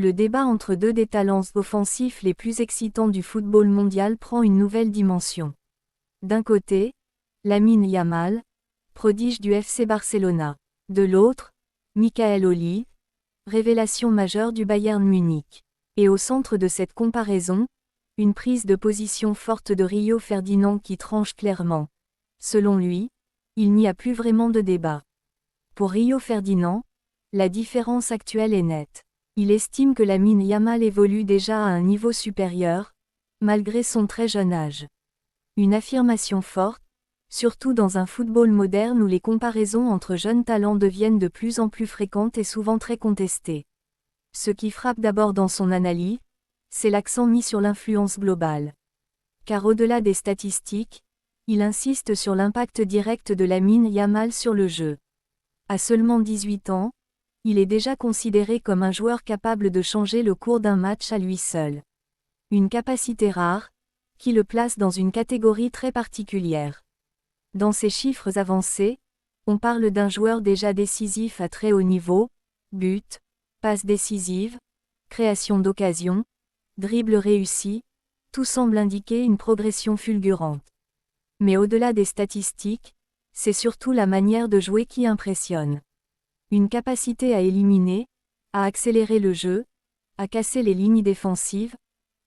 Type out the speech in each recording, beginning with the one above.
le débat entre deux des talents offensifs les plus excitants du football mondial prend une nouvelle dimension. D'un côté, Lamine Yamal, prodige du FC Barcelona. De l'autre, Michael Olise, révélation majeure du Bayern Munich. Et au centre de cette comparaison, une prise de position forte de Rio Ferdinand qui tranche clairement. Selon lui, il n'y a plus vraiment de débat. Pour Rio Ferdinand, la différence actuelle est nette. Il estime que Lamine Yamal évolue déjà à un niveau supérieur, malgré son très jeune âge. Une affirmation forte, surtout dans un football moderne où les comparaisons entre jeunes talents deviennent de plus en plus fréquentes et souvent très contestées. Ce qui frappe d'abord dans son analyse, c'est l'accent mis sur l'influence globale. Car au-delà des statistiques, il insiste sur l'impact direct de Lamine Yamal sur le jeu. À seulement 18 ans, il est déjà considéré comme un joueur capable de changer le cours d'un match à lui seul. Une capacité rare, qui le place dans une catégorie très particulière. Dans ses chiffres avancés, on parle d'un joueur déjà décisif à très haut niveau, buts, passes décisives, création d'occasions, dribbles réussis, tout semble indiquer une progression fulgurante. Mais au-delà des statistiques, c'est surtout la manière de jouer qui impressionne. Une capacité à éliminer, à accélérer le jeu, à casser les lignes défensives,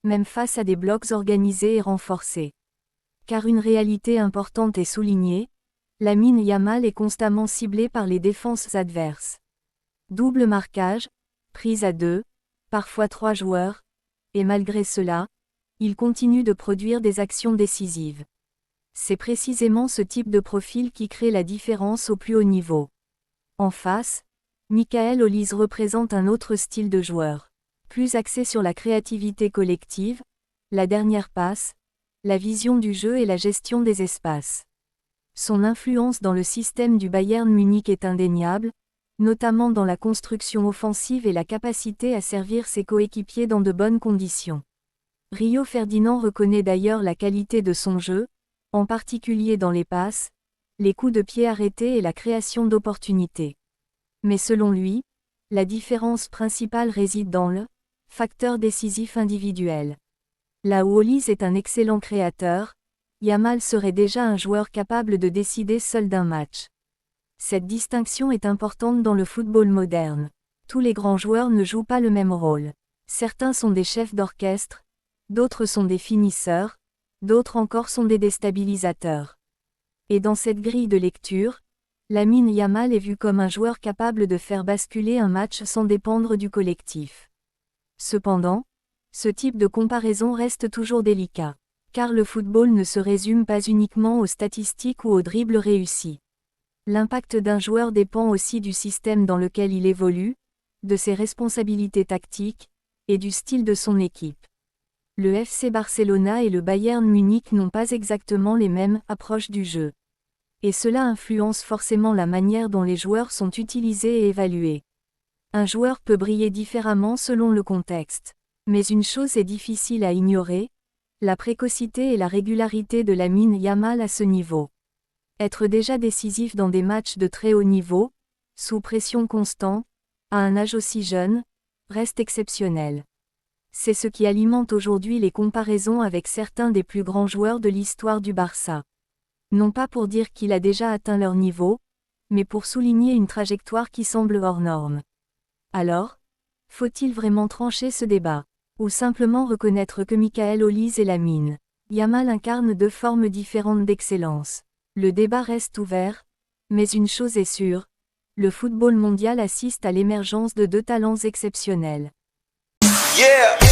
même face à des blocs organisés et renforcés. Car une réalité importante est soulignée, Lamine Yamal est constamment ciblé par les défenses adverses. Double marquage, prise à 2, parfois 3 joueurs, et malgré cela, il continue de produire des actions décisives. C'est précisément ce type de profil qui crée la différence au plus haut niveau. En face, Michael Olise représente un autre style de joueur, plus axé sur la créativité collective, la dernière passe, la vision du jeu et la gestion des espaces. Son influence dans le système du Bayern Munich est indéniable, notamment dans la construction offensive et la capacité à servir ses coéquipiers dans de bonnes conditions. Rio Ferdinand reconnaît d'ailleurs la qualité de son jeu, en particulier dans les passes, les coups de pied arrêtés et la création d'opportunités. Mais selon lui, la différence principale réside dans le facteur décisif individuel. Là où Olise est un excellent créateur, Yamal serait déjà un joueur capable de décider seul d'un match. Cette distinction est importante dans le football moderne. Tous les grands joueurs ne jouent pas le même rôle. Certains sont des chefs d'orchestre, d'autres sont des finisseurs, d'autres encore sont des déstabilisateurs. Et dans cette grille de lecture, Lamine Yamal est vu comme un joueur capable de faire basculer un match sans dépendre du collectif. Cependant, ce type de comparaison reste toujours délicat, car le football ne se résume pas uniquement aux statistiques ou aux dribbles réussis. L'impact d'un joueur dépend aussi du système dans lequel il évolue, de ses responsabilités tactiques, et du style de son équipe. Le FC Barcelona et le Bayern Munich n'ont pas exactement les mêmes approches du jeu. Et cela influence forcément la manière dont les joueurs sont utilisés et évalués. Un joueur peut briller différemment selon le contexte. Mais une chose est difficile à ignorer, la précocité et la régularité de Lamine Yamal à ce niveau. Être déjà décisif dans des matchs de très haut niveau, sous pression constante, à un âge aussi jeune, reste exceptionnel. C'est ce qui alimente aujourd'hui les comparaisons avec certains des plus grands joueurs de l'histoire du Barça. Non pas pour dire qu'il a déjà atteint leur niveau, mais pour souligner une trajectoire qui semble hors norme. Alors, faut-il vraiment trancher ce débat? Ou simplement reconnaître que Michael Olise et Lamine Yamal incarnent deux formes différentes d'excellence? Le débat reste ouvert, mais une chose est sûre, le football mondial assiste à l'émergence de deux talents exceptionnels. Yeah.